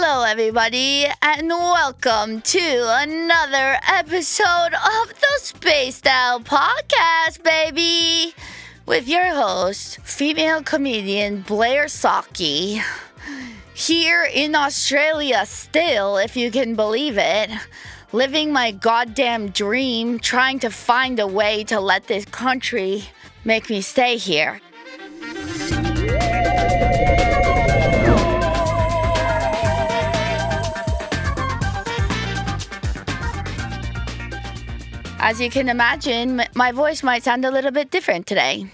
Hello, everybody, and welcome to another episode of the Spaced Out Podcast, baby, with your host, female comedian Blair Socci, here in Australia still, if you can believe it, living my goddamn dream, trying to find a way to let this country make me stay here. As you can imagine, my voice might sound a little bit different today.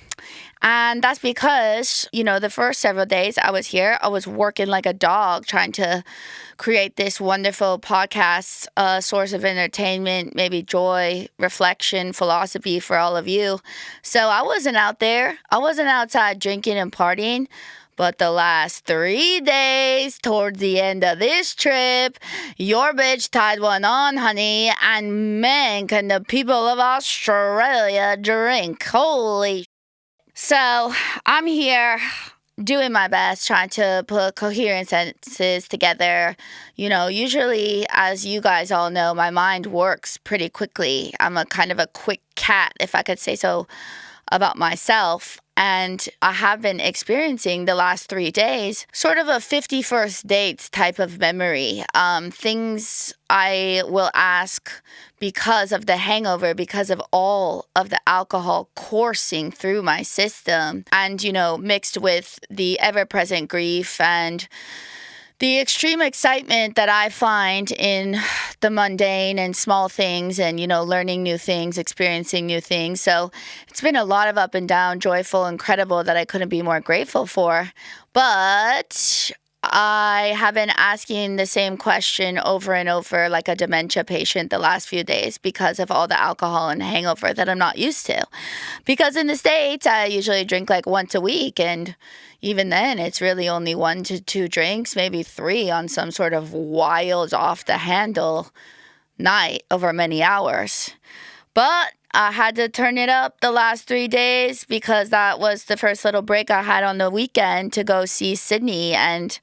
And that's because, the first several days I was here, I was working like a dog trying to create this wonderful podcast, source of entertainment, maybe joy, reflection, philosophy for all of you. So I wasn't out there. I wasn't outside drinking and partying. But the last 3 days, towards the end of this trip, your bitch tied one on, honey. And man, can the people of Australia drink. Holy. So I'm here doing my best, trying to put coherent sentences together. Usually, as you guys all know, my mind works pretty quickly. I'm a kind of a quick cat, if I could say so, about myself. And I have been experiencing the last 3 days sort of a 51st dates type of memory. Things I will ask because of the hangover, because of all of the alcohol coursing through my system and, mixed with the ever-present grief and the extreme excitement that I find in the mundane and small things and, learning new things, experiencing new things. So it's been a lot of up and down, joyful, incredible that I couldn't be more grateful for. But I have been asking the same question over and over like a dementia patient the last few days because of all the alcohol and hangover that I'm not used to. Because in the States, I usually drink like once a week, and even then, it's really only 1 to 2 drinks, maybe 3 on some sort of wild off-the-handle night over many hours. But I had to turn it up the last 3 days because that was the first little break I had on the weekend to go see Sydney. And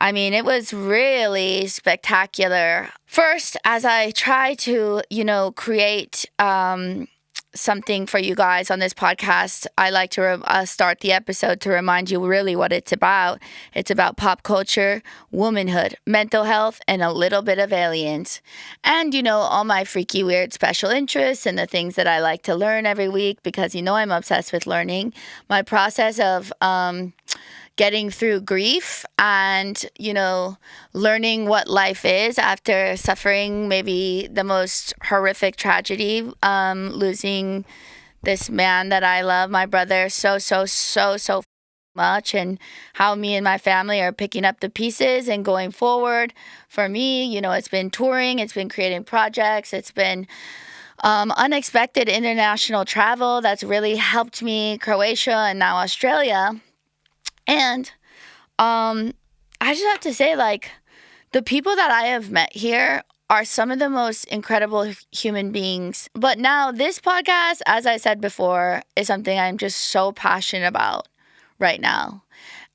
it was really spectacular. First, as I try to, create something for you guys on this podcast, I like to start the episode to remind you really what it's about. It's about pop culture, womanhood, mental health, and a little bit of aliens. And, all my freaky, weird special interests and the things that I like to learn every week because, I'm obsessed with learning. My process of getting through grief and, learning what life is after suffering maybe the most horrific tragedy, losing this man that I love, my brother, so much, and how me and my family are picking up the pieces and going forward. For me, it's been touring, it's been creating projects, it's been unexpected international travel that's really helped me, Croatia and now Australia. And I just have to say, the people that I have met here are some of the most incredible human beings. But now this podcast, as I said before, is something I'm just so passionate about right now.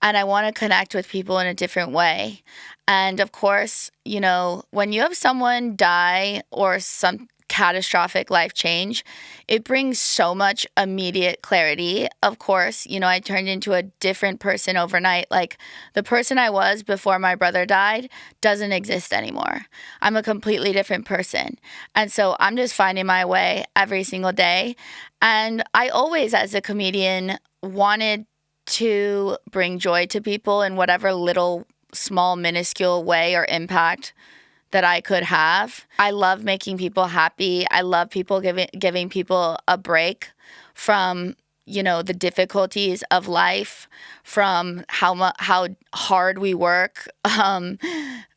And I want to connect with people in a different way. And of course, when you have someone die or some catastrophic life change, it brings so much immediate clarity. Of course, I turned into a different person overnight. Like, the person I was before my brother died doesn't exist anymore. I'm a completely different person. And so I'm just finding my way every single day. And I always, as a comedian, wanted to bring joy to people in whatever little, small, minuscule way or impact that I could have. I love making people happy. I love people giving people a break from, the difficulties of life, from how hard we work,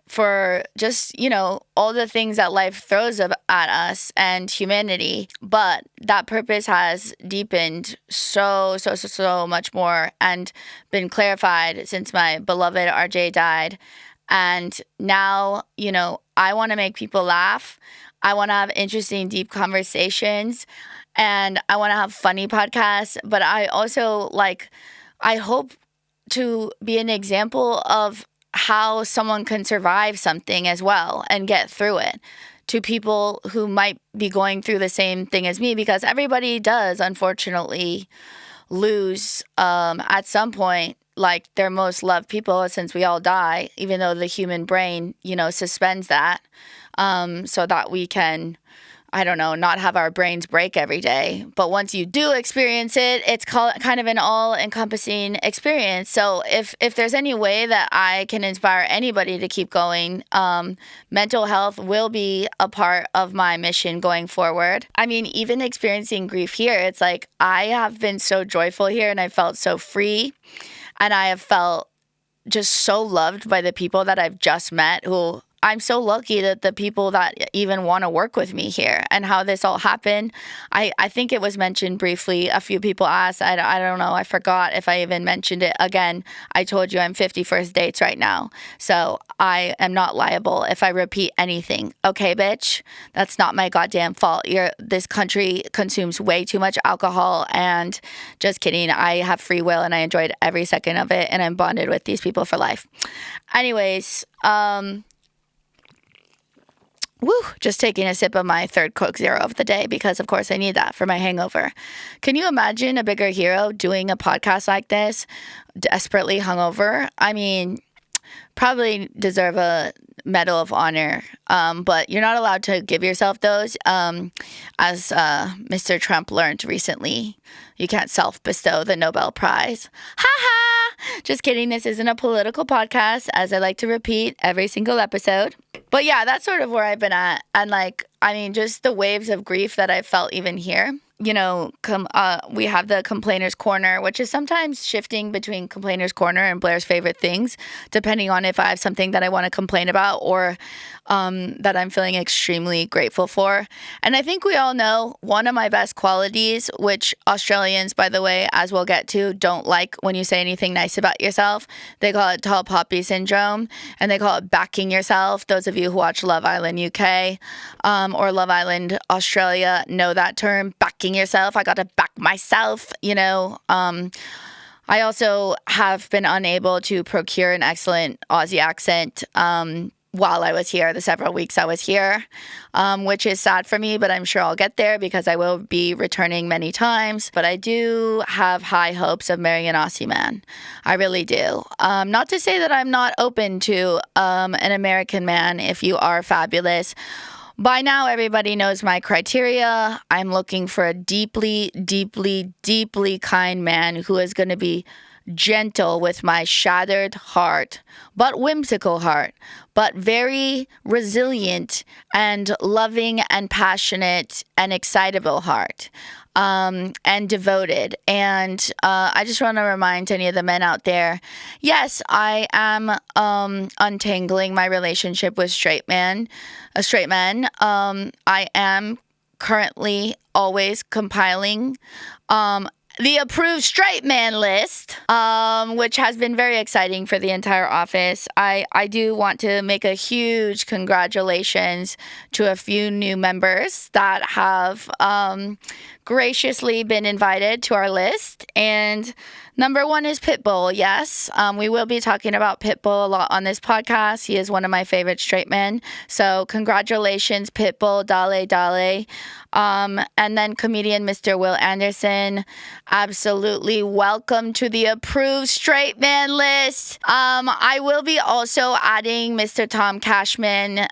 for just, all the things that life throws at us and humanity. But that purpose has deepened so much more and been clarified since my beloved RJ died. And now, I want to make people laugh. I want to have interesting, deep conversations. And I want to have funny podcasts. But I also, I hope to be an example of how someone can survive something as well and get through it, to people who might be going through the same thing as me, because everybody does, unfortunately, lose at some point, like, their most loved people, since we all die, even though the human brain, suspends that, so that we can, I don't know, not have our brains break every day. But once you do experience it, it's kind of an all-encompassing experience. So if there's any way that I can inspire anybody to keep going, mental health will be a part of my mission going forward. I mean, even experiencing grief here, it's like I have been so joyful here, and I felt so free, and I have felt just so loved by the people that I've just met, who I'm so lucky that the people that even want to work with me here, and how this all happened. I think it was mentioned briefly. A few people asked. I don't know. I forgot if I even mentioned it. Again, I told you I'm 50 first dates right now. So I am not liable if I repeat anything. Okay, bitch? That's not my goddamn fault. This country consumes way too much alcohol, and just kidding. I have free will, and I enjoyed every second of it, and I'm bonded with these people for life. Anyways, just taking a sip of my third Coke Zero of the day, because of course I need that for my hangover. Can you imagine a bigger hero doing a podcast like this, desperately hungover? I mean, probably deserve a Medal of Honor, but you're not allowed to give yourself those, as Mr. Trump learned recently. You can't self-bestow the Nobel Prize. Ha ha! Just kidding. This isn't a political podcast, as I like to repeat every single episode. But yeah, that's sort of where I've been at. And just the waves of grief that I felt even here. We have the Complainers Corner, which is sometimes shifting between Complainers Corner and Blair's favorite things, depending on if I have something that I want to complain about, or that I'm feeling extremely grateful for. And I think we all know one of my best qualities, which Australians, by the way, as we'll get to, don't like when you say anything nice about yourself. They call it tall poppy syndrome, and they call it backing yourself. Those of you who watch Love Island UK or Love Island Australia know that term, backing yourself. I got to back myself, I also have been unable to procure an excellent Aussie accent while I was here, the several weeks I was here, which is sad for me, but I'm sure I'll get there, because I will be returning many times. But I do have high hopes of marrying an Aussie man. I really do. Not to say that I'm not open to an American man if you are fabulous. By now, everybody knows my criteria. I'm looking for a deeply, deeply, deeply kind man who is going to be gentle with my shattered heart, but whimsical heart, but very resilient and loving and passionate and excitable heart, and devoted. And I just want to remind any of the men out there, yes, I am untangling my relationship with straight men. I am currently always compiling the approved straight man list, which has been very exciting for the entire office. I do want to make a huge congratulations to a few new members that have graciously been invited to our list. And number one is Pitbull. Yes, we will be talking about Pitbull a lot on this podcast. He is one of my favorite straight men. So congratulations, Pitbull, dale, dale. And then comedian Mr. Will Anderson. Absolutely welcome to the approved straight man list. I will be also adding Mr. Tom Cashman,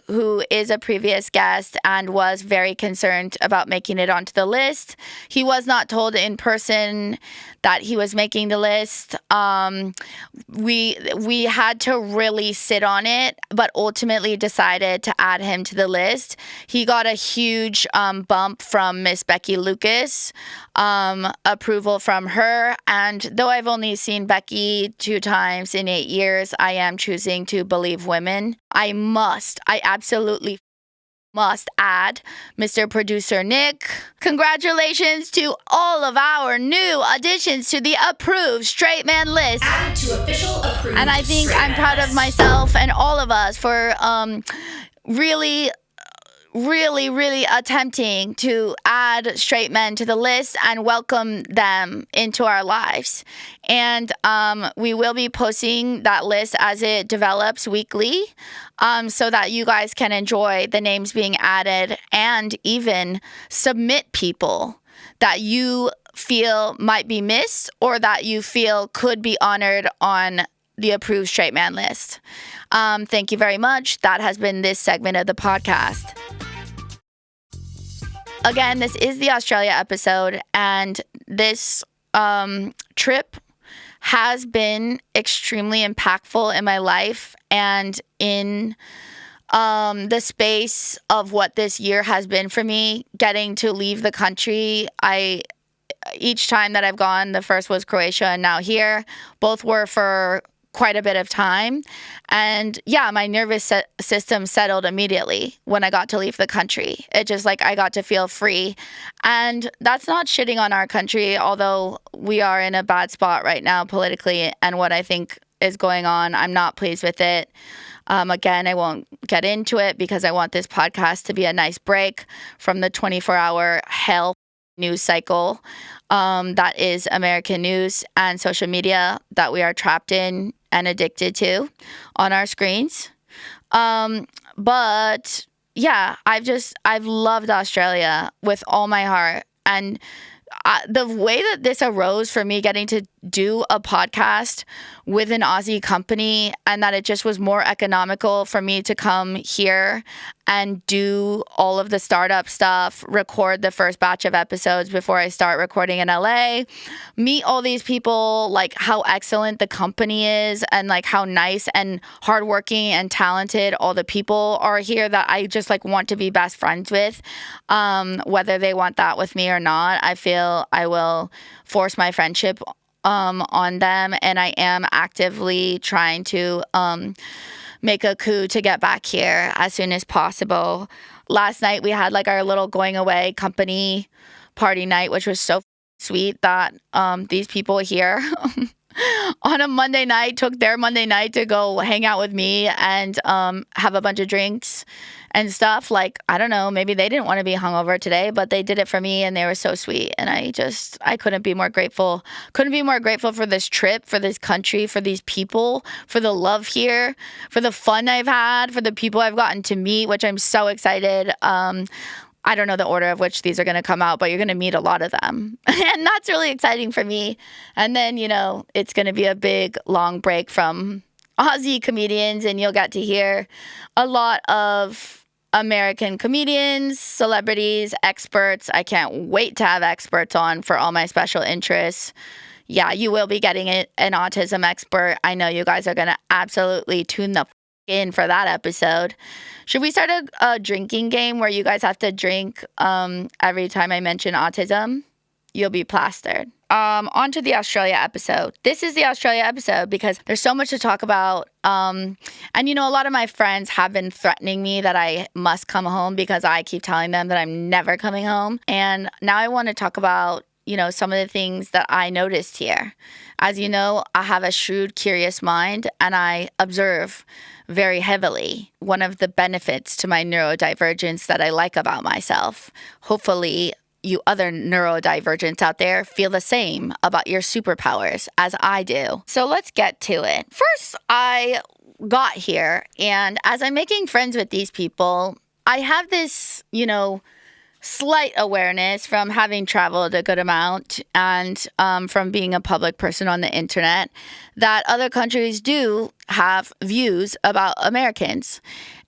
who is a previous guest and was very concerned about making it onto the list. He was not told in person that he was making the list. We had to really sit on it, but ultimately decided to add him to the list. He got a huge bump from Miss Becky Lucas, approval from her. And though I've only seen Becky 2 times in 8 years, I am choosing to believe women. I absolutely must add Mr. Producer Nick. Congratulations to all of our new additions to the approved straight man list. Added to official approved. And I think I'm proud of myself and all of us for really really, really attempting to add straight men to the list and welcome them into our lives. And we will be posting that list as it develops weekly, so that you guys can enjoy the names being added and even submit people that you feel might be missed or that you feel could be honored on the approved straight man list. Thank you very much. That has been this segment of the podcast. Again, this is the Australia episode, and this trip has been extremely impactful in my life and in the space of what this year has been for me, getting to leave the country. Each time that I've gone, the first was Croatia and now here, both were for quite a bit of time. And yeah, my nervous system settled immediately when I got to leave the country. It just I got to feel free. And that's not shitting on our country, although we are in a bad spot right now politically, and what I think is going on, I'm not pleased with it. Again, I won't get into it because I want this podcast to be a nice break from the 24-hour hell news cycle that is American news and social media that we are trapped in and addicted to on our screens. But yeah, I've loved Australia with all my heart. And the way that this arose for me getting to do a podcast with an Aussie company, and that it just was more economical for me to come here and do all of the startup stuff, record the first batch of episodes before I start recording in LA, meet all these people, how excellent the company is, and how nice and hardworking and talented all the people are here that I just want to be best friends with, whether they want that with me or not. I feel I will force my friendship on them, and I am actively trying to make a coup to get back here as soon as possible. Last night we had our little going away company party night, which was so sweet that these people here on a Monday night took their Monday night to go hang out with me and have a bunch of drinks and stuff. I don't know, maybe they didn't want to be hungover today, but they did it for me, and they were so sweet. And I couldn't be more grateful. Couldn't be more grateful for this trip, for this country, for these people, for the love here, for the fun I've had, for the people I've gotten to meet, which I'm so excited. I don't know the order of which these are going to come out, but you're going to meet a lot of them. And that's really exciting for me. And then, it's going to be a big, long break from Aussie comedians, and you'll get to hear a lot of American comedians, celebrities, experts. I can't wait to have experts on for all my special interests. Yeah, you will be getting an autism expert. I know you guys are going to absolutely tune the in for that episode. Should we start a drinking game where you guys have to drink every time I mention autism? You'll be plastered. On to the Australia episode. This is the Australia episode because there's so much to talk about. And a lot of my friends have been threatening me that I must come home because I keep telling them that I'm never coming home. And now I want to talk about, some of the things that I noticed here. As you know, I have a shrewd, curious mind, and I observe very heavily. One of the benefits to my neurodivergence that I like about myself. Hopefully, you other neurodivergents out there feel the same about your superpowers as I do. So let's get to it. First, I got here, and as I'm making friends with these people, I have this, slight awareness from having traveled a good amount and from being a public person on the internet that other countries do have views about Americans.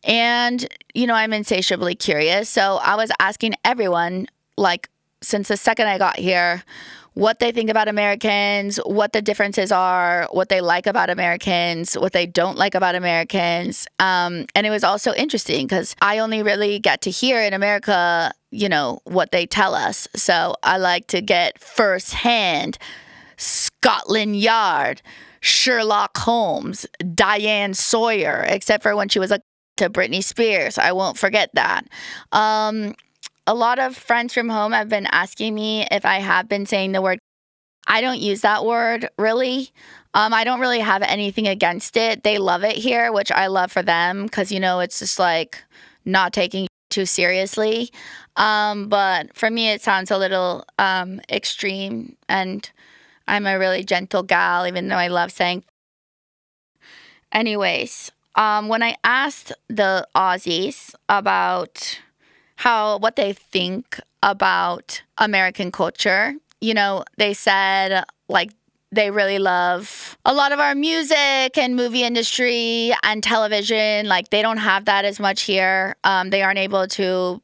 And, I'm insatiably curious. So I was asking everyone, since the second I got here, what they think about Americans, what the differences are, what they like about Americans, what they don't like about Americans. And it was also interesting because I only really get to hear in America, what they tell us. So I like to get firsthand Scotland Yard, Sherlock Holmes, Diane Sawyer, except for when she was to Britney Spears. I won't forget that. A lot of friends from home have been asking me if I have been saying the word. I don't use that word, really. I don't really have anything against it. They love it here, which I love for them because, it's just not taking too seriously. But for me, it sounds a little extreme, and I'm a really gentle gal, even though I love saying. Anyways, when I asked the Aussies about what they think about American culture, they said like they really love a lot of our music and movie industry and television. Like they don't have that as much here. They aren't able to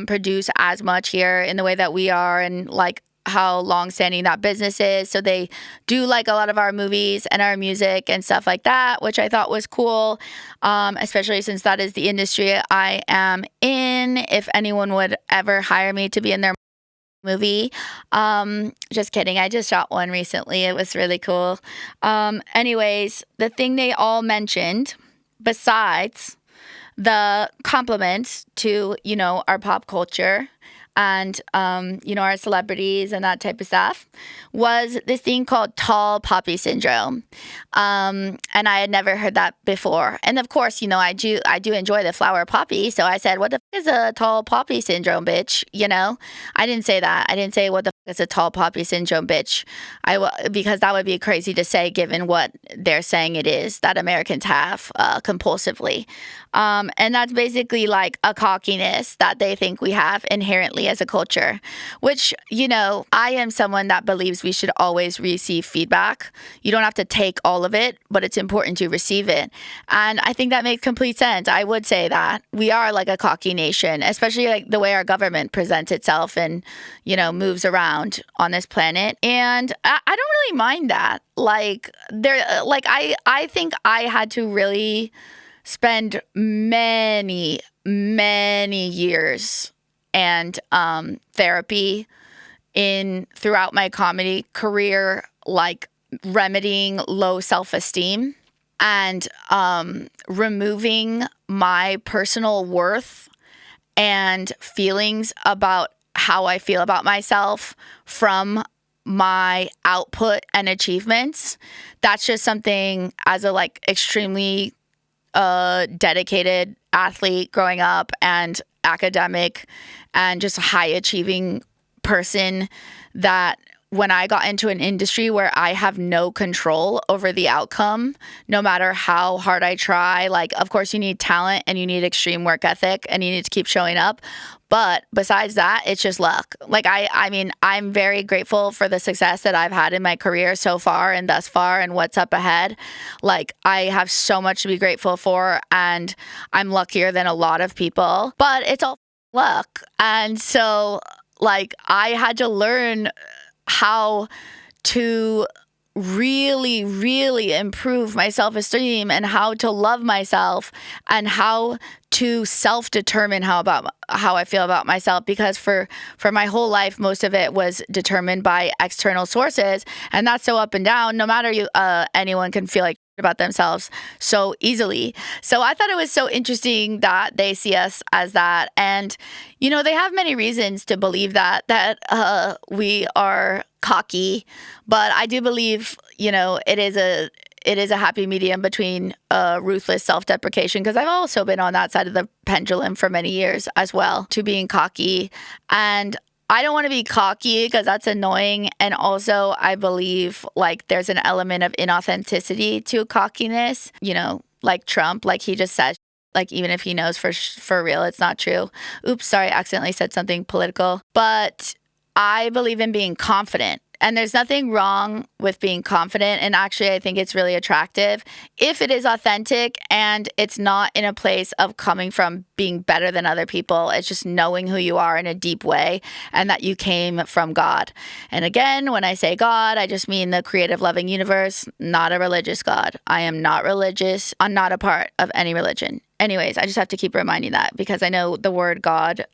produce as much here in the way that we are, and like how long-standing that business is. So they do like a lot of our movies and our music and stuff like that, which I thought was cool, especially since that is the industry I am in. If anyone would ever hire me to be in their movie. Just kidding. I just shot one recently. It was really cool. Anyways, the thing they all mentioned, besides the compliments to, our pop culture and, our celebrities and that type of stuff, was this thing called tall poppy syndrome. And I had never heard that before. And of course, I do enjoy the flower poppy. So I said, what the f is a tall poppy syndrome, bitch? I didn't say that. I didn't say what the f is a tall poppy syndrome, bitch. Because that would be crazy to say given what they're saying it is that Americans have compulsively. And that's basically like a cockiness that they think we have inherently as a culture, which, I am someone that believes we should always receive feedback. You don't have to take all of it, but it's important to receive it. And I think that makes complete sense. I would say that we are like a cocky nation, especially like the way our government presents itself and, moves around on this planet. And I don't really mind that. I think I had to really spend many, many years and therapy throughout my comedy career, like remedying low self-esteem and removing my personal worth and feelings about how I feel about myself from my output and achievements. That's just something as a extremely dedicated athlete growing up and academic and just high achieving person, that when I got into an industry where I have no control over the outcome, no matter how hard I try, of course you need talent and you need extreme work ethic and you need to keep showing up. But besides that, it's just luck. I'm very grateful for the success that I've had in my career so far and thus far and what's up ahead. I have so much to be grateful for, and I'm luckier than a lot of people, but it's all luck. And so I had to learn how to really, really improve my self-esteem and how to love myself and how to self-determine how I feel about myself, because for my whole life, most of it was determined by external sources, and that's so up and down. No matter anyone can feel like about themselves so easily. So I thought it was so interesting that they see us as that, and they have many reasons to believe that we are cocky, but I do believe it is a happy medium between ruthless self-deprecation, because I've also been on that side of the pendulum for many years as well, to being cocky. And I don't want to be cocky because that's annoying. And also I believe there's an element of inauthenticity to cockiness, like Trump, he just said, even if he knows for real, it's not true. Oops, sorry, I accidentally said something political. But I believe in being confident. And there's nothing wrong with being confident. And actually, I think it's really attractive if it is authentic and it's not in a place of coming from being better than other people. It's just knowing who you are in a deep way and that you came from God. And again, when I say God, I just mean the creative, loving universe, not a religious God. I am not religious. I'm not a part of any religion. Anyways, I just have to keep reminding that because I know the word God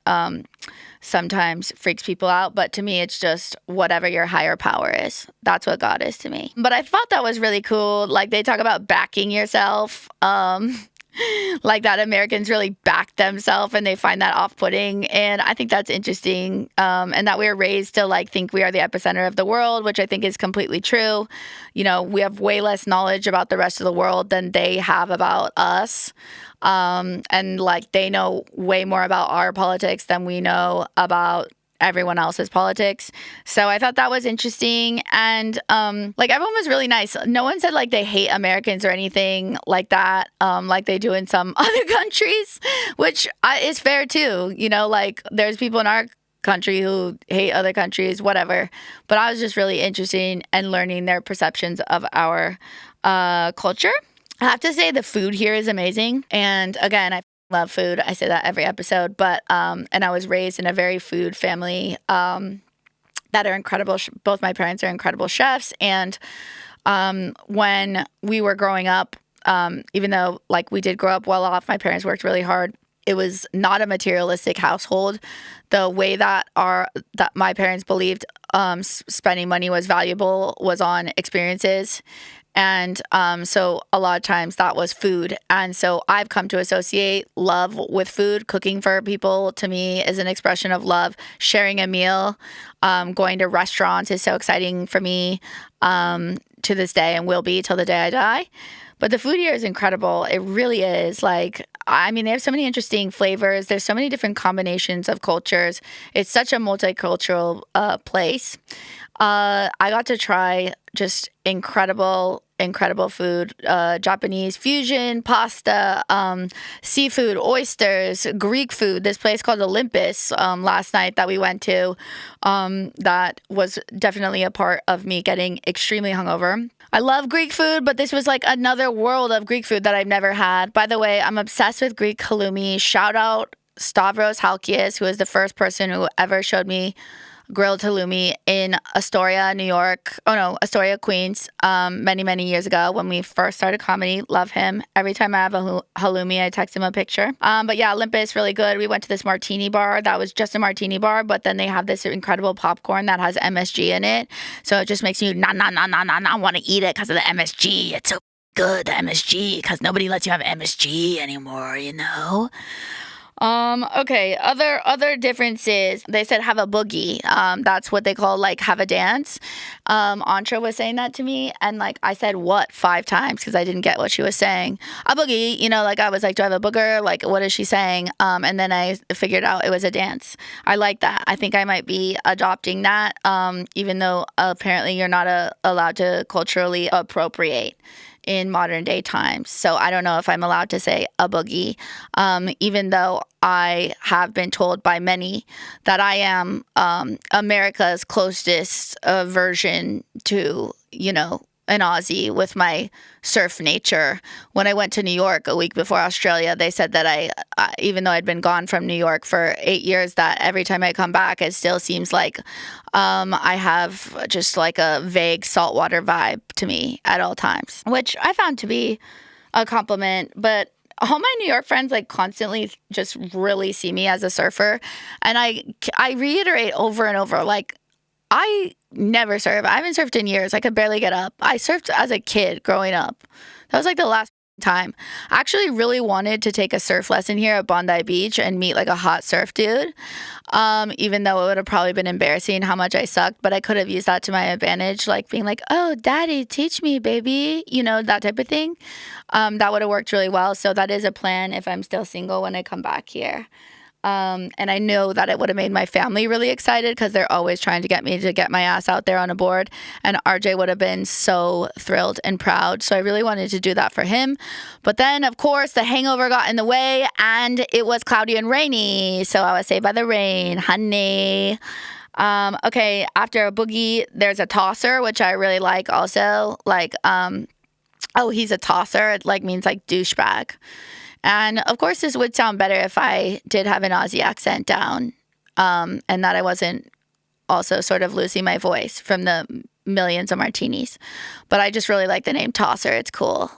sometimes freaks people out, but to me, it's just whatever your higher power is. That's what God is to me. But I thought that was really cool. They talk about backing yourself, that Americans really back themselves and they find that off-putting. And I think that's interesting. And that we're raised to think we are the epicenter of the world, which I think is completely true. We have way less knowledge about the rest of the world than they have about us. And like they know way more about our politics than we know about everyone else's politics. So I thought that was interesting. And like everyone was really nice. No one said like they hate Americans or anything like that, like they do in some other countries, which is fair too. You know, like there's people in our country who hate other countries, whatever. But I was just really interested in learning their perceptions of our culture. I have to say the food here is amazing. And again, I love food. I say that every episode, but and I was raised in a very food family that are incredible. Both my parents are incredible chefs. And when we were growing up, even though like we did grow up well off, my parents worked really hard. It was not a materialistic household. The way that my parents believed spending money was valuable was on experiences. And so a lot of times that was food. And so I've come to associate love with food. Cooking for people to me is an expression of love. Sharing a meal, going to restaurants is so exciting for me to this day and will be till the day I die. But the food here is incredible. It really is. Like, I mean, they have so many interesting flavors. There's so many different combinations of cultures. It's such a multicultural place. I got to try just incredible food, Japanese fusion, pasta, seafood, oysters, Greek food. This place called Olympus last night that we went to, that was definitely a part of me getting extremely hungover. I love Greek food, but this was like another world of Greek food that I've never had. By the way, I'm obsessed with Greek halloumi. Shout out Stavros Halkias, who was the first person who ever showed me grilled halloumi in Astoria, New York. Oh no, Astoria, Queens, many years ago when we first started comedy. Love him. Every time I have a halloumi, I text him a picture. But yeah, Olympus, really good. We went to this martini bar that was just a martini bar, but then they have this incredible popcorn that has MSG in it. So it just makes you want to eat it because of the MSG. It's so good, the MSG, because nobody lets you have MSG anymore, you know? Okay, other differences. They said have a boogie. That's what they call like have a dance. Antra was saying that to me, and like I said what 5 times because I didn't get what she was saying. A boogie, you know, like I was like, do I have a booger? Like what is she saying? And then I figured out it was a dance. I like that. I think I might be adopting that. Even though apparently you're not allowed to culturally appropriate in modern day times. So I don't know if I'm allowed to say a boogie, even though I have been told by many that I am America's closest version to, you know, an Aussie with my surf nature. When I went to New York a week before Australia, they said that I even though I'd been gone from New York for 8 years, that every time I come back, it still seems like I have just like a vague saltwater vibe to me at all times, which I found to be a compliment. But all my New York friends like constantly just really see me as a surfer. And I reiterate over and over, like, I never surf. I haven't surfed in years. I could barely get up. I surfed as a kid growing up. That was like the last time. I actually really wanted to take a surf lesson here at Bondi Beach and meet like a hot surf dude. Even though it would have probably been embarrassing how much I sucked, but I could have used that to my advantage, like being like, oh, daddy, teach me, baby. You know, that type of thing. That would have worked really well. So that is a plan if I'm still single when I come back here. And I know that it would have made my family really excited because they're always trying to get me to get my ass out there on a board. And RJ would have been so thrilled and proud. So I really wanted to do that for him. But then, of course, the hangover got in the way and it was cloudy and rainy. So I was saved by the rain, honey. Okay, after a boogie, there's a tosser, which I really like also. Like, oh, he's a tosser. It like means like douchebag. And of course, this would sound better if I did have an Aussie accent down, and that I wasn't also sort of losing my voice from the millions of martinis. But I just really like the name Tosser. It's cool.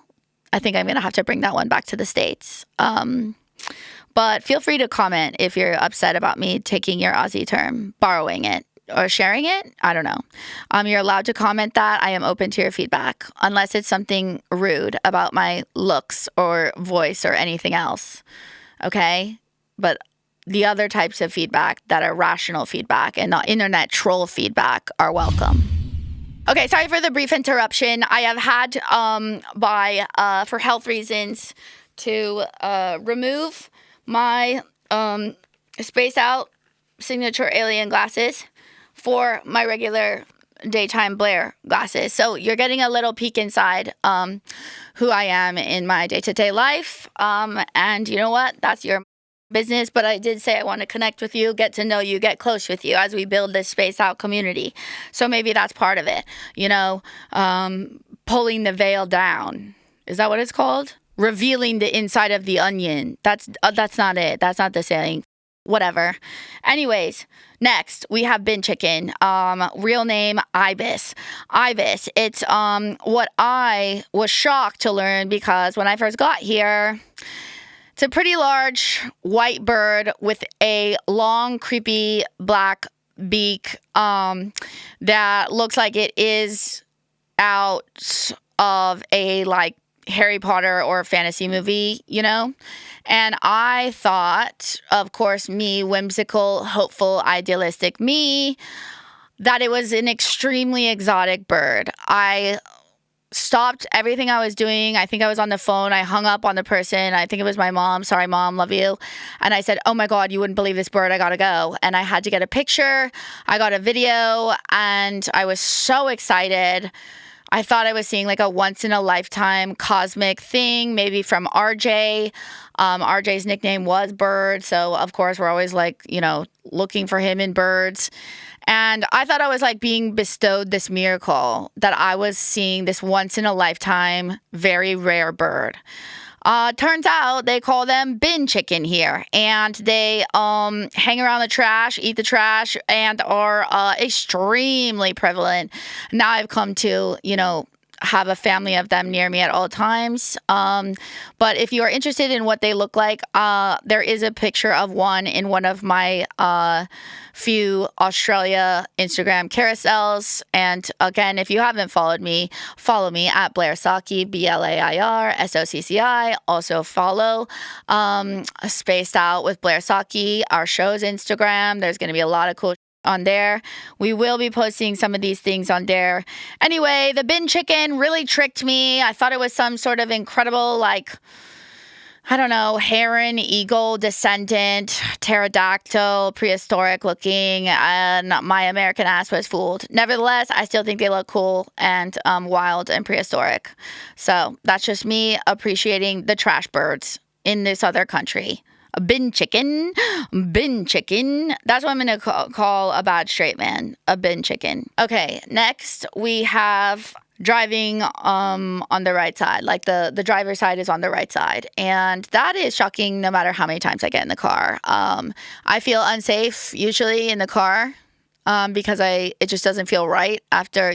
I think I'm going to have to bring that one back to the States. But feel free to comment if you're upset about me taking your Aussie term, borrowing it, or sharing it. I don't know. You're allowed to comment that. I am open to your feedback, unless it's something rude about my looks or voice or anything else. Okay? But the other types of feedback that are rational feedback and not internet troll feedback are welcome. Okay, sorry for the brief interruption. I have had, for health reasons, to remove my space out signature alien glasses for my regular daytime Blair glasses. So you're getting a little peek inside who I am in my day-to-day life. And you know what? That's your business. But I did say I want to connect with you, get to know you, get close with you as we build this space out community. So maybe that's part of it. Pulling the veil down. Is that what it's called? Revealing the inside of the onion. That's not it. That's not the saying. Whatever. Anyways, next we have bin chicken. Real name Ibis. Ibis. It's what I was shocked to learn because when I first got here, it's a pretty large white bird with a long, creepy black beak that looks like it is out of a Harry Potter or a fantasy movie, And I thought, of course, me, whimsical, hopeful, idealistic me, that it was an extremely exotic bird. I stopped everything I was doing. I think I was on the phone. I hung up on the person. I think it was my mom. Sorry, Mom, love you. And I said, oh my God, you wouldn't believe this bird. I gotta go. And I had to get a picture. I got a video and I was so excited. I thought I was seeing a once-in-a-lifetime cosmic thing, maybe from RJ. RJ's nickname was Bird, so of course we're always looking for him in birds. And I thought I was being bestowed this miracle that I was seeing this once-in-a-lifetime, very rare bird. Turns out they call them bin chicken here, and they hang around the trash, eat the trash, and are extremely prevalent. Now I've come to, have a family of them near me at all times. But if you are interested in what they look like, there is a picture of one in one of my few Australia Instagram carousels. And again, if you haven't followed me, follow me at Blair Socci, BLAIR SOCCI. Also follow Spaced Out with Blair Socci, our show's Instagram. There's going to be a lot of cool on there. We will be posting some of these things on there. Anyway, the bin chicken really tricked me. I thought it was some sort of incredible, heron, eagle, descendant, pterodactyl, prehistoric looking, and my American ass was fooled. Nevertheless, I still think they look cool and wild and prehistoric. So that's just me appreciating the trash birds in this other country. A bin chicken. That's what I'm going to call a bad straight man. A bin chicken. Okay, next we have driving on the right side. The driver's side is on the right side. And that is shocking no matter how many times I get in the car. I feel unsafe usually in the car because it just doesn't feel right after,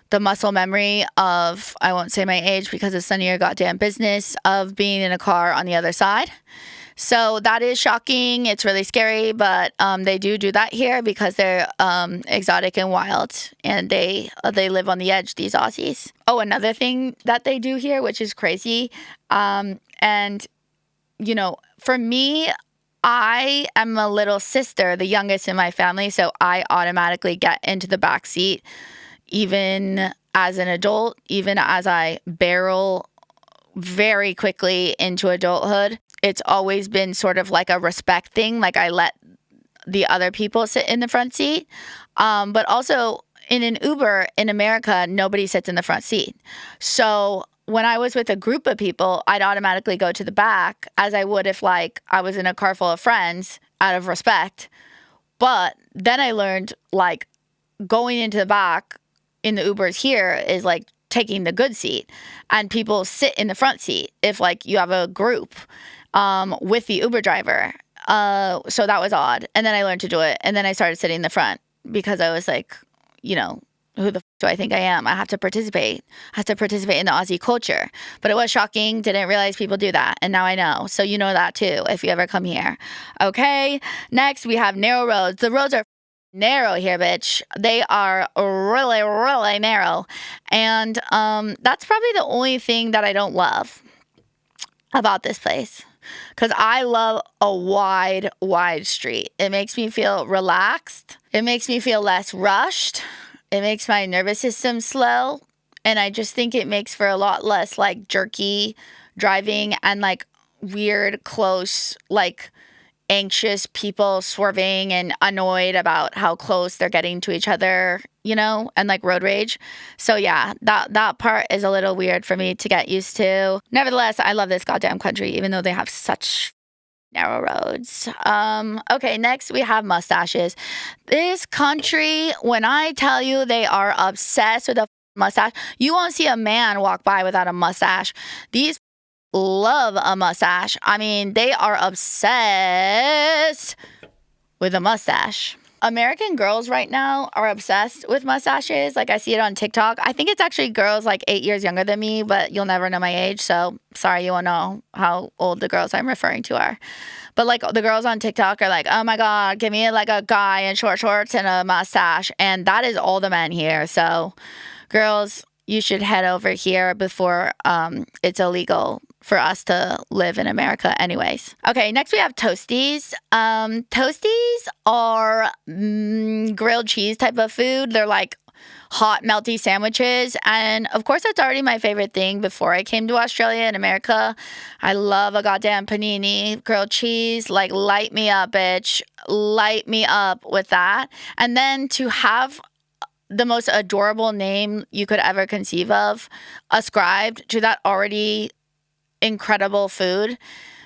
the muscle memory of, I won't say my age because it's none of your goddamn business, of being in a car on the other side. So that is shocking. It's really scary, but they do that here because they're exotic and wild, and they live on the edge, these Aussies. Oh, another thing that they do here, which is crazy, and for me, I am a little sister, the youngest in my family, so I automatically get into the back seat even as an adult, even as I barrel very quickly into adulthood. It's always been sort of like a respect thing. I let the other people sit in the front seat. But also in an Uber in America, nobody sits in the front seat. So when I was with a group of people, I'd automatically go to the back as I would if I was in a car full of friends out of respect. But then I learned going into the back in the Ubers here is taking the good seat, and people sit in the front seat if you have a group with the Uber driver. So that was odd. And then I learned to do it. And then I started sitting in the front because I was who the do I think I am? I have to participate. I have to participate in the Aussie culture. But it was shocking. Didn't realize people do that. And now I know. So you know that too if you ever come here. Okay. Next, we have narrow roads. The roads are narrow here, bitch. They are really, really narrow. And that's probably the only thing that I don't love about this place. Because I love a wide street. It makes me feel relaxed. It makes me feel less rushed. It makes my nervous system slow. And I just think it makes for a lot less jerky driving and like weird, close, like anxious people swerving and annoyed about how close they're getting to each other, and like road rage. So yeah, that part is a little weird for me to get used to. Nevertheless, I love this goddamn country, even though they have such narrow roads. Okay, next we have mustaches. This country, when I tell you they are obsessed with a mustache, you won't see a man walk by without a mustache. These love a mustache. I mean, they are obsessed with a mustache. American girls right now are obsessed with mustaches. Like, I see it on TikTok. I think it's actually girls like 8 years younger than me, but you'll never know my age. So sorry, you won't know how old the girls I'm referring to are. But like the girls on TikTok are like, oh my God, give me like a guy in short shorts and a mustache. And that is all the men here. So girls, you should head over here before it's illegal for us to live in America anyways. Okay, next we have toasties. Toasties are grilled cheese type of food. They're like hot, melty sandwiches. And of course, that's already my favorite thing before I came to Australia and America. I love a goddamn panini, grilled cheese. Like, light me up, bitch. Light me up with that. And then to have the most adorable name you could ever conceive of ascribed to that already incredible food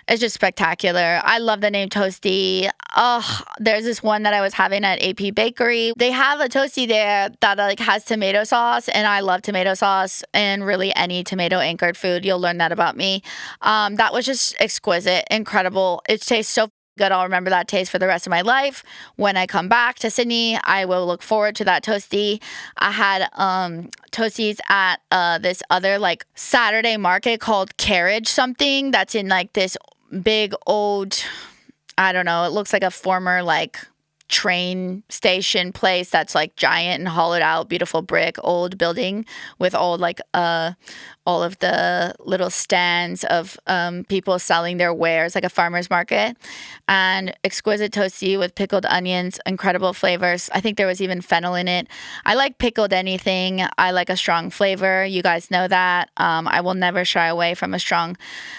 is just spectacular. I love the name Toasty. Oh, there's this one that I was having at AP Bakery. They have a Toasty there that like has tomato sauce, and I love tomato sauce and really any tomato anchored food. You'll learn that about me. That was just exquisite, incredible. It tastes so good. I'll remember that taste for the rest of my life. When I come back to Sydney, I will look forward to that Toasty. I had Toasties at this other like Saturday market called Carriage something that's in like this big old, I don't know, it looks like a former like train station place that's like giant and hollowed out, beautiful brick old building with all like all of the little stands of people selling their wares, like a farmer's market. And exquisite toasty with pickled onions, incredible flavors. I think there was even fennel in it. I like pickled anything. I like a strong flavor. You guys know that. I will never shy away from a strong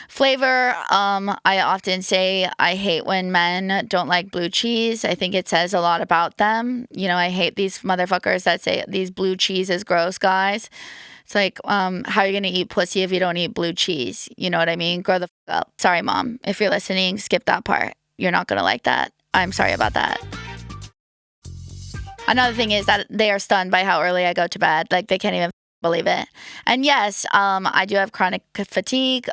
flavor. I often say I hate when men don't like blue cheese. I think it says a lot about them. I hate these motherfuckers that say these blue cheese is gross, guys. It's like, how are you going to eat pussy if you don't eat blue cheese? You know what I mean? Grow the fuck up. Sorry, Mom. If you're listening, skip that part. You're not going to like that. I'm sorry about that. Another thing is that they are stunned by how early I go to bed. Like, they can't even believe it. And yes, I do have chronic fatigue.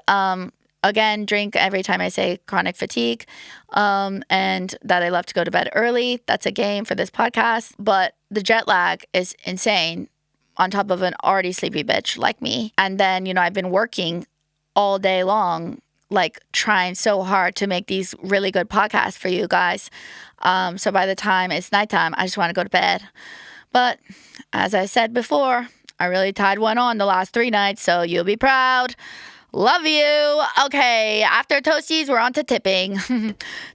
Again, drink every time I say chronic fatigue. And that I love to go to bed early. That's a game for this podcast. But the jet lag is insane, on top of an already sleepy bitch like me. And then, I've been working all day long, like trying so hard to make these really good podcasts for you guys. So by the time it's nighttime, I just want to go to bed. But as I said before, I really tied one on the last 3 nights, so you'll be proud. Love you. Okay, after toasties, we're on to tipping.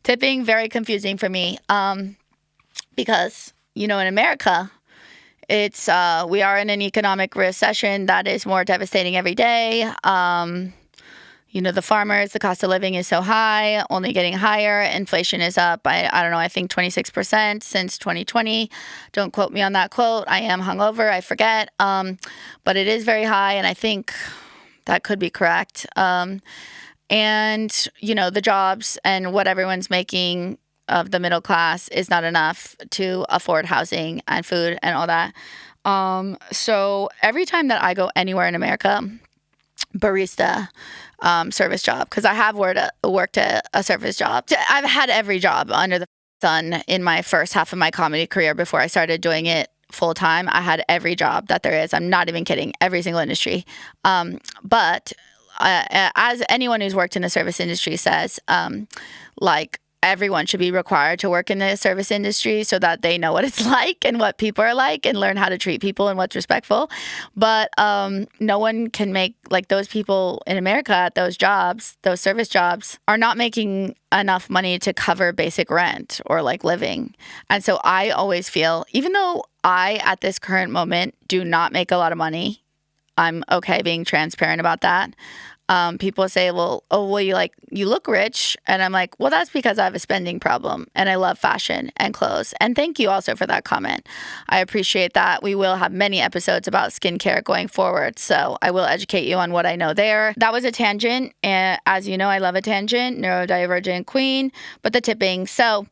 Tipping, very confusing for me. Because, in America, it's we are in an economic recession that is more devastating every day. The farmers, the cost of living is so high, only getting higher. Inflation is up by, I don't know, I think 26% since 2020. Don't quote me on that quote. I am hungover. I forget. But it is very high, and I think that could be correct. And, the jobs and what everyone's making of the middle class is not enough to afford housing and food and all that. So every time that I go anywhere in America, barista, service job, because I have worked a service job. I've had every job under the sun in my first half of my comedy career before I started doing it full time. I had every job that there is. I'm not even kidding. Every single industry. But as anyone who's worked in the service industry says, like, everyone should be required to work in the service industry so that they know what it's like and what people are like and learn how to treat people and what's respectful. But no one can make, like, those people in America at those jobs, those service jobs, are not making enough money to cover basic rent or like living. And so I always feel, even though I at this current moment do not make a lot of money, I'm okay being transparent about that. people say, well, oh, well, you look rich. And I'm like, well, that's because I have a spending problem and I love fashion and clothes. And thank you also for that comment. I appreciate that. We will have many episodes about skincare going forward. So I will educate you on what I know there. That was a tangent. And as you know, I love a tangent, neurodivergent queen, but the tipping. So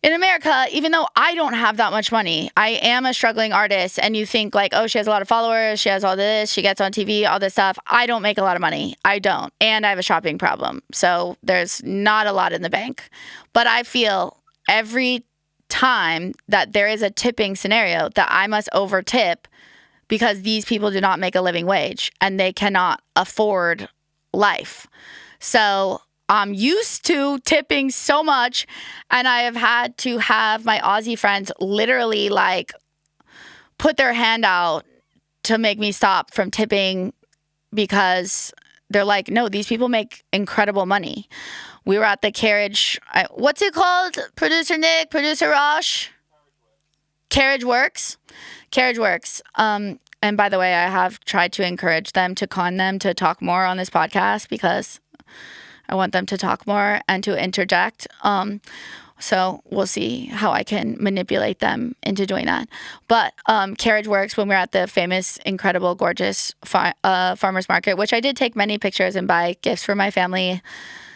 in America, even though I don't have that much money, I am a struggling artist, and you think like, oh, she has a lot of followers, she has all this, she gets on TV, all this stuff. I don't make a lot of money. I don't. And I have a shopping problem. So there's not a lot in the bank. But I feel every time that there is a tipping scenario that I must over tip because these people do not make a living wage and they cannot afford life. So I'm used to tipping so much, and I have had to have my Aussie friends literally like put their hand out to make me stop from tipping because they're like, no, these people make incredible money. We were at the carriage. What's it called? Producer Nick, producer Rosh? Carriage Works. Carriage Works. And by the way, I have tried to encourage them to con them to talk more on this podcast because I want them to talk more and to interject. So we'll see how I can manipulate them into doing that. But Carriage Works, when we were at the famous, incredible, gorgeous farmer's market, which I did take many pictures and buy gifts for my family.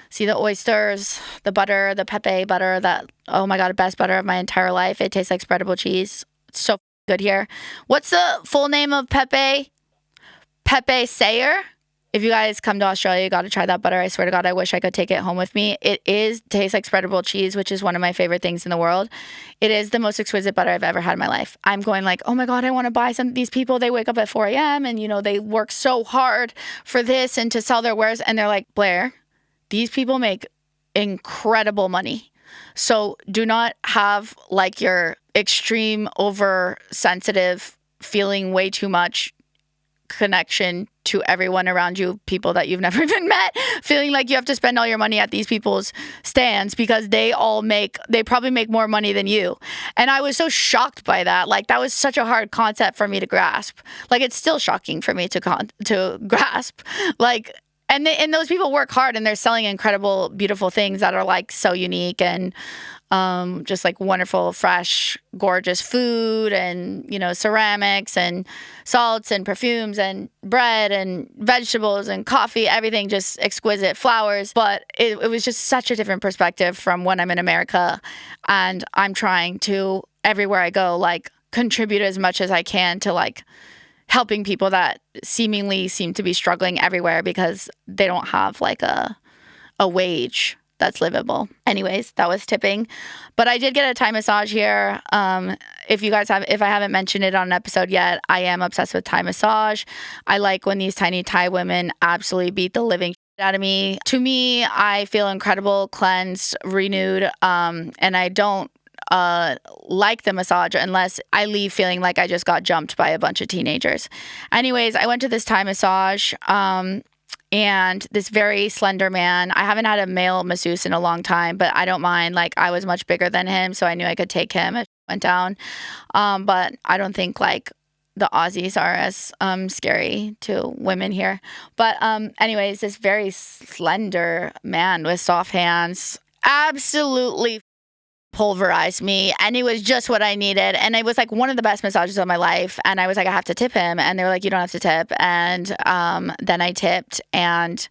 See the oysters, the butter, the Pepe butter, that, oh my God, best butter of my entire life. It tastes like spreadable cheese. It's so good here. What's the full name of Pepe? Pepe Sayer? If you guys come to Australia, you got to try that butter. I swear to God, I wish I could take it home with me. It tastes like spreadable cheese, which is one of my favorite things in the world. It is the most exquisite butter I've ever had in my life. I'm going like, oh my God, I want to buy some. These people, they wake up at 4 a.m. and, they work so hard for this and to sell their wares. And they're like, Blair, these people make incredible money. So do not have like your extreme oversensitive feeling way too much connection to everyone around you, people that you've never even met, feeling like you have to spend all your money at these people's stands because they probably make more money than you. And I was so shocked by that. Like, that was such a hard concept for me to grasp. Like, it's still shocking for me to grasp. Like, and those people work hard and they're selling incredible, beautiful things that are like so unique and just like wonderful, fresh, gorgeous food and, ceramics and salts and perfumes and bread and vegetables and coffee, everything just exquisite, flowers. But it was just such a different perspective from when I'm in America. And I'm trying to, everywhere I go, like contribute as much as I can to like helping people that seemingly seem to be struggling everywhere because they don't have like a wage that's livable. Anyways, that was tipping. But I did get a Thai massage here. If I haven't mentioned it on an episode yet, I am obsessed with Thai massage. I like when these tiny Thai women absolutely beat the living out of me. To me, I feel incredible, cleansed, renewed, and I don't like the massage unless I leave feeling like I just got jumped by a bunch of teenagers. Anyways, I went to this Thai massage and this very slender man. I haven't had a male masseuse in a long time, but I don't mind. Like, I was much bigger than him, so I knew I could take him if it went down. But I don't think like the Aussies are as scary to women here. But anyways, this very slender man with soft hands absolutely pulverized me, and it was just what I needed. And it was like one of the best massages of my life. And I was like, I have to tip him. And they were like, you don't have to tip. And then I tipped, and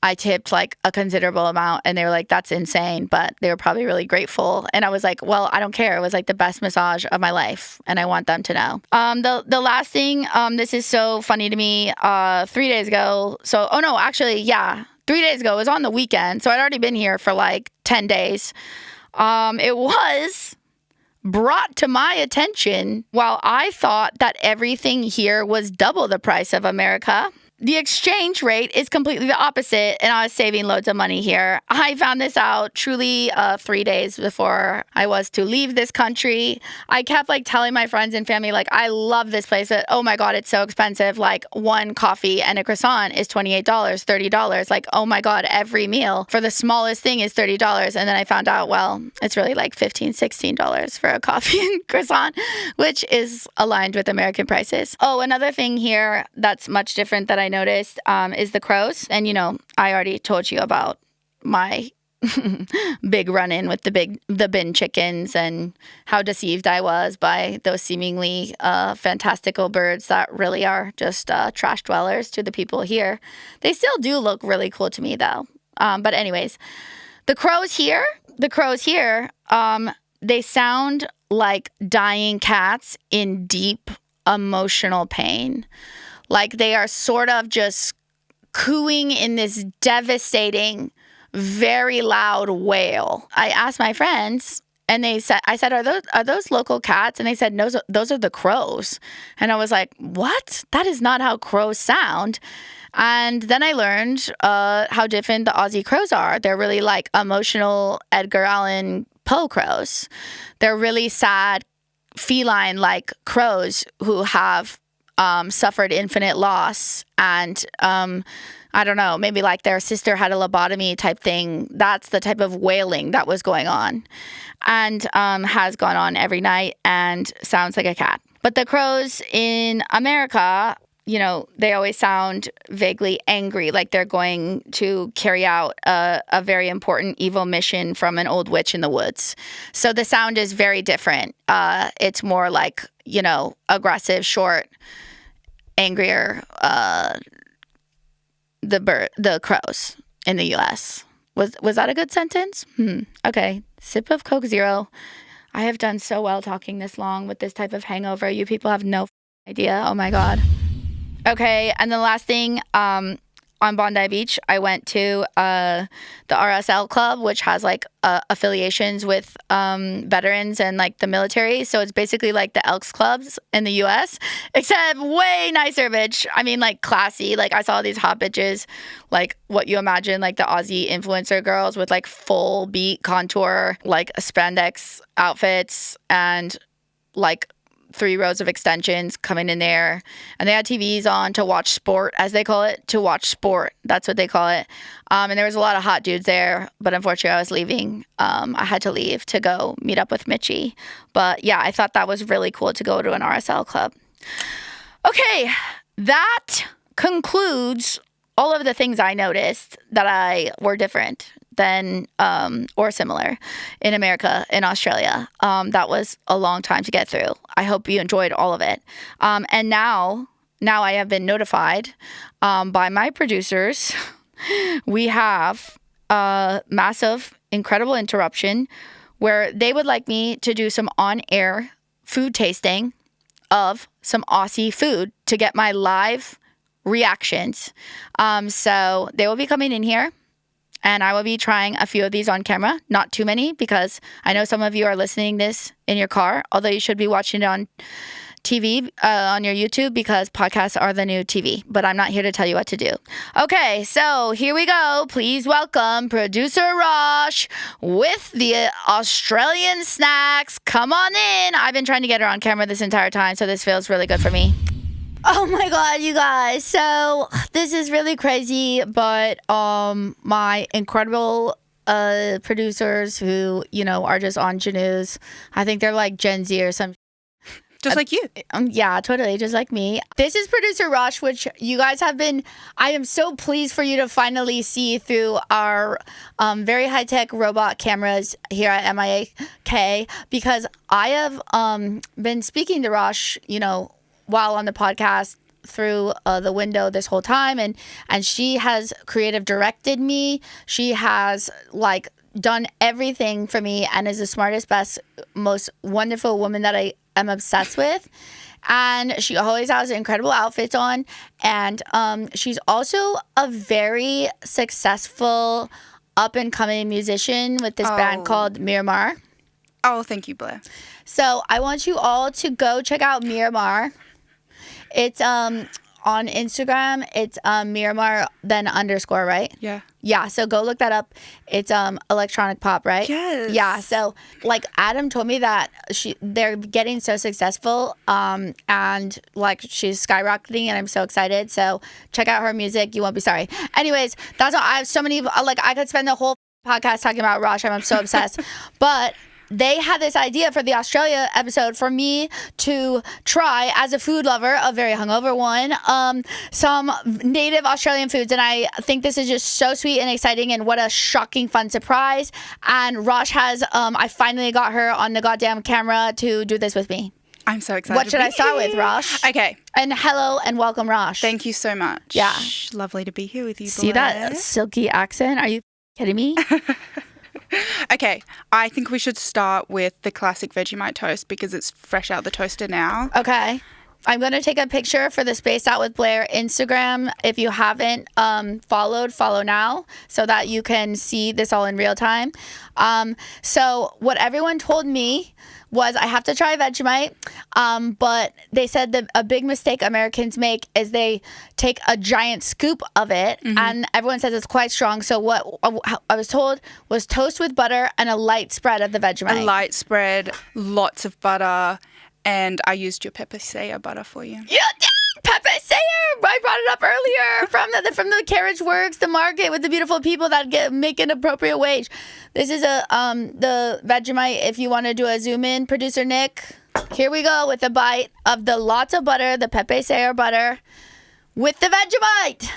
I tipped like a considerable amount. And they were like, that's insane. But they were probably really grateful. And I was like, well, I don't care. It was like the best massage of my life. And I want them to know. The last thing, this is so funny to me. 3 days ago. 3 days ago. It was on the weekend. So I'd already been here for like 10 days. It was brought to my attention while I thought that everything here was double the price of America. The exchange rate is completely the opposite, and I was saving loads of money here. I found this out truly 3 days before I was to leave this country. I kept like telling my friends and family, like, I love this place, but oh my God, it's so expensive. Like, one coffee and a croissant is $28, $30. Like, oh my God, every meal for the smallest thing is $30. And then I found out, well, it's really like $15, $16 for a coffee and croissant, which is aligned with American prices. Oh, another thing here that's much different that I I noticed is the crows. And, I already told you about my big run-in with the bin chickens and how deceived I was by those seemingly fantastical birds that really are just trash dwellers to the people here. They still do look really cool to me, though. But anyways, the crows here, they sound like dying cats in deep emotional pain. Like they are sort of just cooing in this devastating, very loud wail. I asked my friends, and I said, are those local cats? And they said, no, those are the crows. And I was like, what? That is not how crows sound. And then I learned how different the Aussie crows are. They're really like emotional Edgar Allan Poe crows. They're really sad, feline-like crows who have suffered infinite loss, and I don't know, maybe like their sister had a lobotomy type thing. That's the type of wailing that was going on, and has gone on every night and sounds like a cat. But the crows in America, they always sound vaguely angry, like they're going to carry out a very important evil mission from an old witch in the woods. So the sound is very different. It's more like, aggressive, short, angrier, the crows in the U.S. Was that a good sentence? Okay. Sip of Coke Zero. I have done so well talking this long with this type of hangover. You people have no idea. Oh my God. Okay, and the last thing, on Bondi Beach, I went to the RSL Club, which has like affiliations with veterans and like the military. So it's basically like the Elks Clubs in the U.S., except way nicer, bitch. I mean, like classy. Like I saw these hot bitches, like what you imagine, like the Aussie influencer girls with like full beat contour, like spandex outfits and like 3 rows of extensions coming in there, and they had TVs on to watch sport, as they call it, to watch sport. That's what they call it. And there was a lot of hot dudes there, but unfortunately I was leaving. I had to leave to go meet up with Mitchie. But yeah, I thought that was really cool to go to an RSL club. Okay, that concludes all of the things I noticed that were different than or similar in America, in Australia. That was a long time to get through. I hope you enjoyed all of it. And now I have been notified by my producers. We have a massive, incredible interruption where they would like me to do some on-air food tasting of some Aussie food to get my live reactions. So they will be coming in here, and I will be trying a few of these on camera. Not too many, because I know some of you are listening this in your car, although you should be watching it on TV, on your YouTube, because podcasts are the new TV. But I'm not here to tell you what to do. Okay, so here we go. Please welcome producer Rosh with the Australian snacks. Come on in. I've been trying to get her on camera this entire time, so this feels really good for me. Oh my God, you guys. So this is really crazy, but my incredible producers who, are just on News. I think they're like Gen Z or something. Just like you. Yeah, totally. Just like me. This is producer Rosh, which you guys have been, I am so pleased for you to finally see through our very high-tech robot cameras here at MIAK, because I have been speaking to Rosh, while on the podcast through the window this whole time, and she has creative directed me. She has done everything for me and is the smartest, best, most wonderful woman that I am obsessed with. And she always has incredible outfits on, and she's also a very successful up and coming musician with this band called Miramar. Oh, thank you, Blair. So I want you all to go check out Miramar. It's on Instagram. It's Miramar then _, right? Yeah. Yeah, so go look that up. It's electronic pop, right? Yes. Yeah, so Adam told me that they're getting so successful, and she's skyrocketing, and I'm so excited. So check out her music. You won't be sorry. Anyways, that's all. I have so many, I could spend the whole podcast talking about Rosh. I'm so obsessed. But they had this idea for the Australia episode for me to try, as a food lover, a very hungover one, some native Australian foods. And I think this is just so sweet and exciting, and what a shocking, fun surprise. And Rosh has, I finally got her on the goddamn camera to do this with me. I'm so excited. What should I start with, Rosh? Okay. And hello and welcome, Rosh. Thank you so much. Yeah. Lovely to be here with you, See Blair. that silky accent? Are you kidding me? Okay. I think we should start with the classic Vegemite toast because it's fresh out the toaster now. Okay. I'm going to take a picture for the Spaced Out with Blair Instagram. If you haven't followed, follow now so that you can see this all in real time. So what everyone told me was I have to try Vegemite, but they said that a big mistake Americans make is they take a giant scoop of it, and everyone says it's quite strong. So what I was told was toast with butter and a light spread of the Vegemite. A light spread, lots of butter, and I used your pepper sayer butter for you. You did! Pepe Sayer! I brought it up earlier from the Carriage Works, the market with the beautiful people that make an appropriate wage. This is the Vegemite. If you want to do a zoom in, producer Nick, here we go with a bite of the lots of butter, the Pepe Sayer butter with the Vegemite.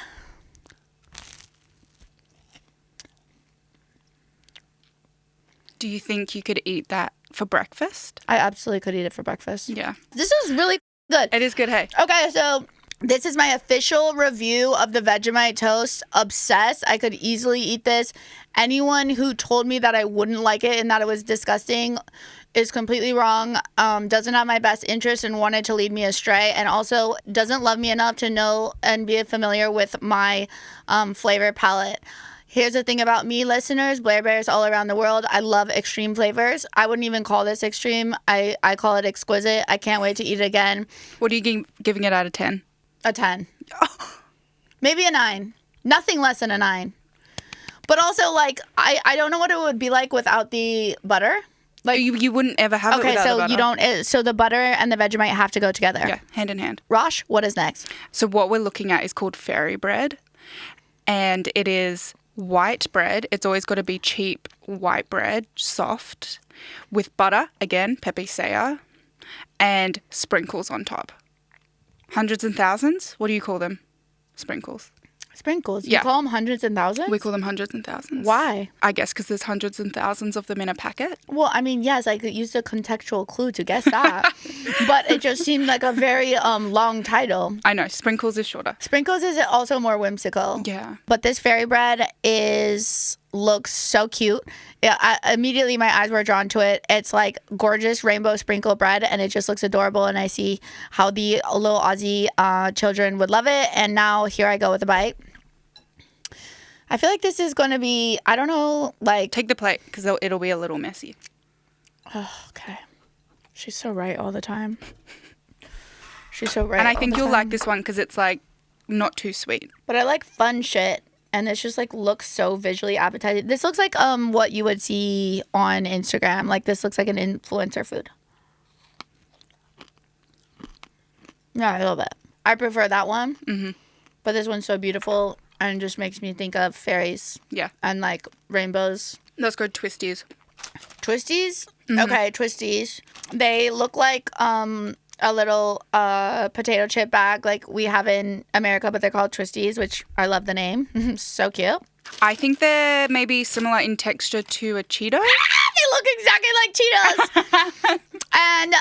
Do you think you could eat that for breakfast? I absolutely could eat it for breakfast. Yeah. This is really good. It is good, hey. Okay, so this is my official review of the Vegemite toast. Obsessed. I could easily eat this. Anyone who told me that I wouldn't like it and that it was disgusting is completely wrong. Doesn't have my best interest and wanted to lead me astray, and also doesn't love me enough to know and be familiar with my flavor palette. Here's the thing about me, listeners, Blair Bears all around the world. I love extreme flavors. I wouldn't even call this extreme. I call it exquisite. I can't wait to eat it again. What are you giving it out of 10? A 10. Maybe a 9. Nothing less than a 9. But also, like, I don't know what it would be like without the butter. Like You wouldn't ever have it without the butter. Okay, so you don't. So the butter and the Vegemite have to go together. Yeah, hand in hand. Rosh, what is next? So what we're looking at is called fairy bread, and it is white bread. It's always got to be cheap white bread, soft, with butter, again, Pepe Sayer, and sprinkles on top. Hundreds and thousands? What do you call them? Sprinkles. Sprinkles. You Yeah. call them hundreds and thousands? We call them hundreds and thousands. Why? I guess because there's hundreds and thousands of them in a packet. Well, I mean, yes, I could use a contextual clue to guess that. But it just seemed like a very long title. I know, sprinkles is shorter. Sprinkles is also more whimsical. Yeah. But this fairy bread looks so cute. Yeah, immediately my eyes were drawn to it. It's like gorgeous rainbow sprinkle bread, and it just looks adorable. And I see how the little Aussie children would love it. And now here I go with a bite. I feel like this is going to be, I don't know, like... Take the plate because it'll be a little messy. Oh, okay. She's so right all the time. She's so right. And I all think the you'll time. like this one because it's like not too sweet. But I like fun shit, and it's just like looks so visually appetizing. This looks like what you would see on Instagram. Like this looks like an influencer food. Yeah, a little bit. I prefer that one. Mm-hmm. But this one's so beautiful and just makes me think of fairies. Yeah. And like rainbows. Let's go twisties. Twisties? Mm-hmm. Okay, twisties. They look like a little potato chip bag like we have in America, but they're called twisties, which I love the name. So cute. I think they're maybe similar in texture to a Cheeto. They look exactly like Cheetos. And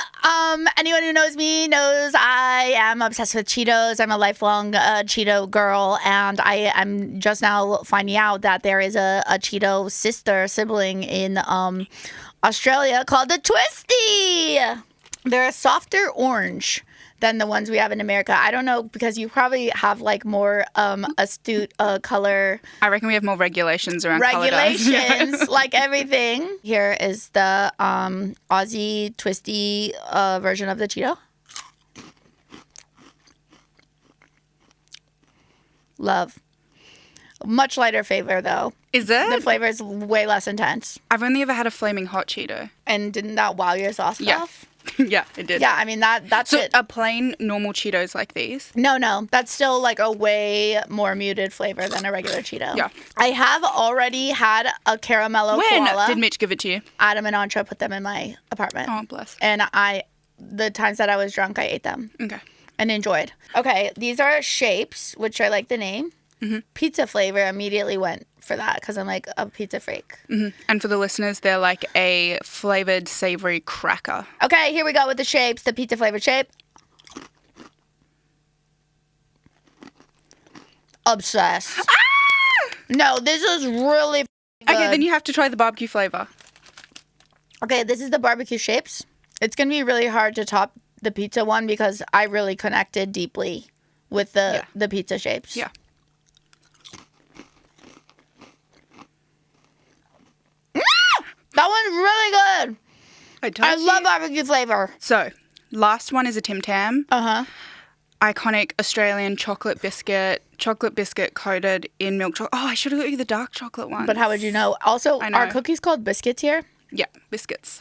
anyone who knows me knows I am obsessed with Cheetos. I'm a lifelong Cheeto girl, and I am just now finding out that there is a Cheeto sibling in Australia called the Twisty. They're a softer orange than the ones we have in America. I don't know, because you probably have like more astute color. I reckon we have more regulations around color dyes. Regulations, like everything. Here is the Aussie Twisty version of the Cheeto. Love. Much lighter flavor though. Is it? The flavor is way less intense. I've only ever had a flaming hot Cheeto. And didn't that wow your sauce Yeah. off? Yeah, it did. Yeah, I mean, that's So it. are plain normal Cheetos like these? No, that's still like a way more muted flavor than a regular Cheeto. Yeah. I have already had a caramello When koala. did Mitch give it to you? Adam and Antra put them in my apartment. Oh, bless. And the times that I was drunk, I ate them. Okay. And enjoyed. Okay, these are shapes, which I like the name. Mm-hmm. Pizza flavor immediately went for that because I'm like a pizza freak. Mm-hmm. And for the listeners, they're like a flavored savory cracker. Okay, here we go with the shapes, the pizza flavored shape. Obsessed. Ah! No, this is really good. Okay, then you have to try the barbecue flavor. Okay, this is the barbecue shapes. It's going to be really hard to top the pizza one because I really connected deeply with the pizza shapes. Yeah. That one's really good. I love barbecue flavor. So, last one is a Tim Tam. Uh-huh. Iconic Australian chocolate biscuit coated in milk chocolate. Oh, I should have got you the dark chocolate one. But how would you know? Also, I know. are cookies called biscuits here? Yeah, biscuits.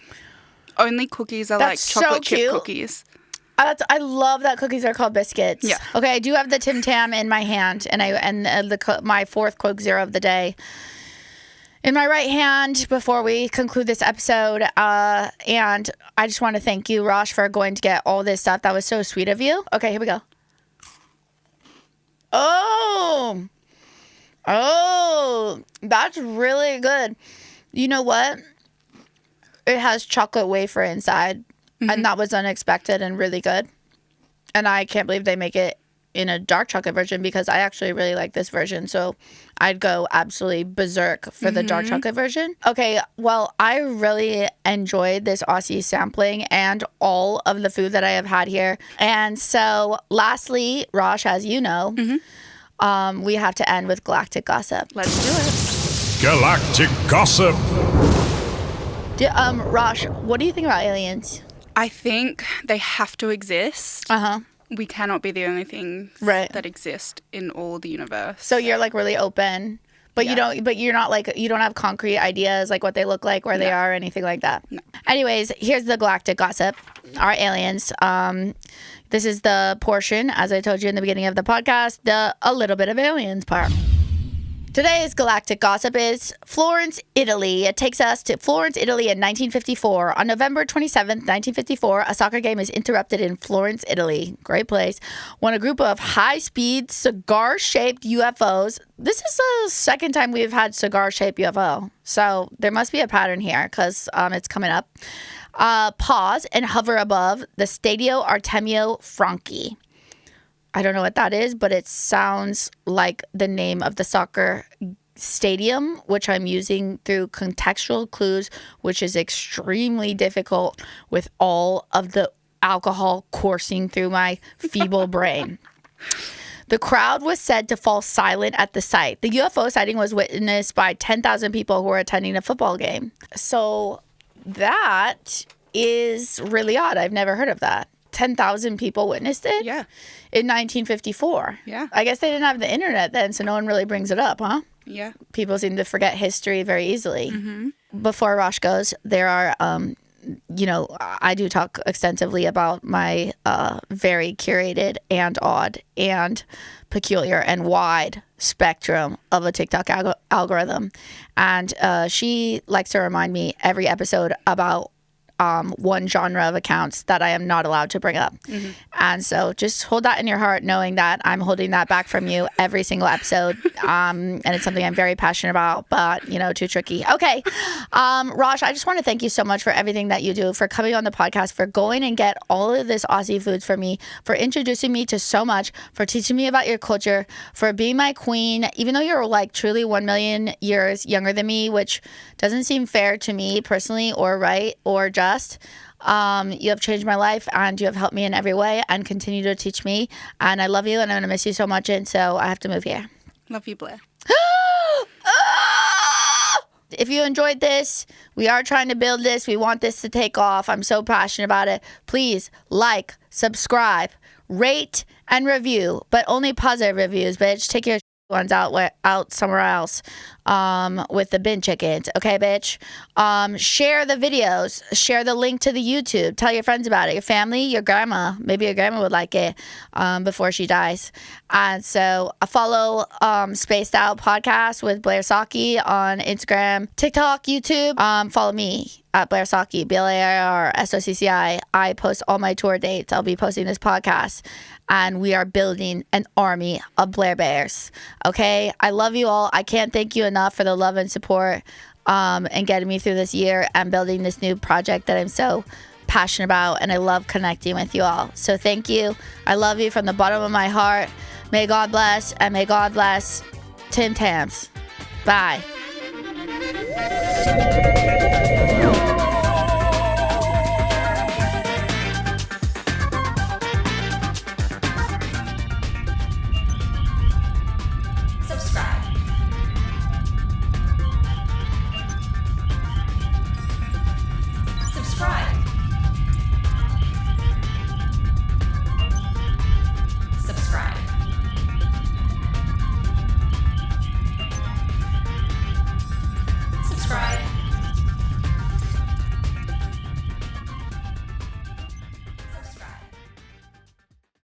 Only cookies are That's like chocolate so chip cute. cookies. I love that cookies are called biscuits. Yeah. Okay, I do have the Tim Tam in my hand, and my fourth Coke Zero of the day in my right hand before we conclude this episode. And I just want to thank you, Rosh, for going to get all this stuff. That was so sweet of you. Okay, here we go. Oh, that's really good. You know what? It has chocolate wafer inside. And that was unexpected and really good. And I can't believe they make it in a dark chocolate version because I actually really like this version. So I'd go absolutely berserk for the dark chocolate version. Okay, well, I really enjoyed this Aussie sampling and all of the food that I have had here. And so lastly, Rosh, as you know, we have to end with Galactic Gossip. Let's do it. Galactic Gossip. Rosh, what do you think about aliens? I think they have to exist. Uh-huh. We cannot be the only things that exist in all the universe. So you're like really open, but you don't have concrete ideas like what they look like, where they are, or anything like that. No. Anyways, here's the Galactic Gossip. Our aliens. This is the portion, as I told you in the beginning of the podcast, a little bit of aliens part. Today's Galactic Gossip is Florence, Italy. It takes us to Florence, Italy in 1954. On November 27th, 1954, a soccer game is interrupted in Florence, Italy. Great place. When a group of high-speed, cigar-shaped UFOs... This is the second time we've had cigar-shaped UFO. So there must be a pattern here because it's coming up. Pause and hover above the Stadio Artemio Franchi. I don't know what that is, but it sounds like the name of the soccer stadium, which I'm using through contextual clues, which is extremely difficult with all of the alcohol coursing through my feeble brain. The crowd was said to fall silent at the sight. The UFO sighting was witnessed by 10,000 people who were attending a football game. So that is really odd. I've never heard of that. 10,000 people witnessed it? Yeah. In 1954. Yeah. I guess they didn't have the internet then, so no one really brings it up, huh? Yeah. People seem to forget history very easily. Mm-hmm. Before Rosh goes, there are, I do talk extensively about my very curated and odd and peculiar and wide spectrum of a TikTok algorithm. And she likes to remind me every episode about one genre of accounts that I am not allowed to bring up. Mm-hmm. And so just hold that in your heart, knowing that I'm holding that back from you every single episode. And it's something I'm very passionate about, but, too tricky. Okay. Rosh, I just want to thank you so much for everything that you do, for coming on the podcast, for going and get all of this Aussie foods for me, for introducing me to so much, for teaching me about your culture, for being my queen, even though you're like truly 1 million years younger than me, which doesn't seem fair to me personally or right or just. You have changed my life and you have helped me in every way and continue to teach me. And I love you and I'm going to miss you so much. And so I have to move here. Love you, Blair. If you enjoyed this, we are trying to build this. We want this to take off. I'm so passionate about it. Please like, subscribe, rate, and review, but only positive reviews, bitch. Take your ones out somewhere else. with the bin chickens. Okay, bitch? Share the videos. Share the link to the YouTube. Tell your friends about it. Your family, your grandma. Maybe your grandma would like it before she dies. And so follow Spaced Out Podcast with Blair Socci on Instagram, TikTok, YouTube. Follow me at Blair Socci, BLAIRSOCCI. I post all my tour dates. I'll be posting this podcast. And we are building an army of Blair Bears. Okay? I love you all. I can't thank you enough for the love and support and getting me through this year and building this new project that I'm so passionate about. And I love connecting with you all. So thank you. I love you from the bottom of my heart. May God bless, and may God bless Tim Tams. Bye.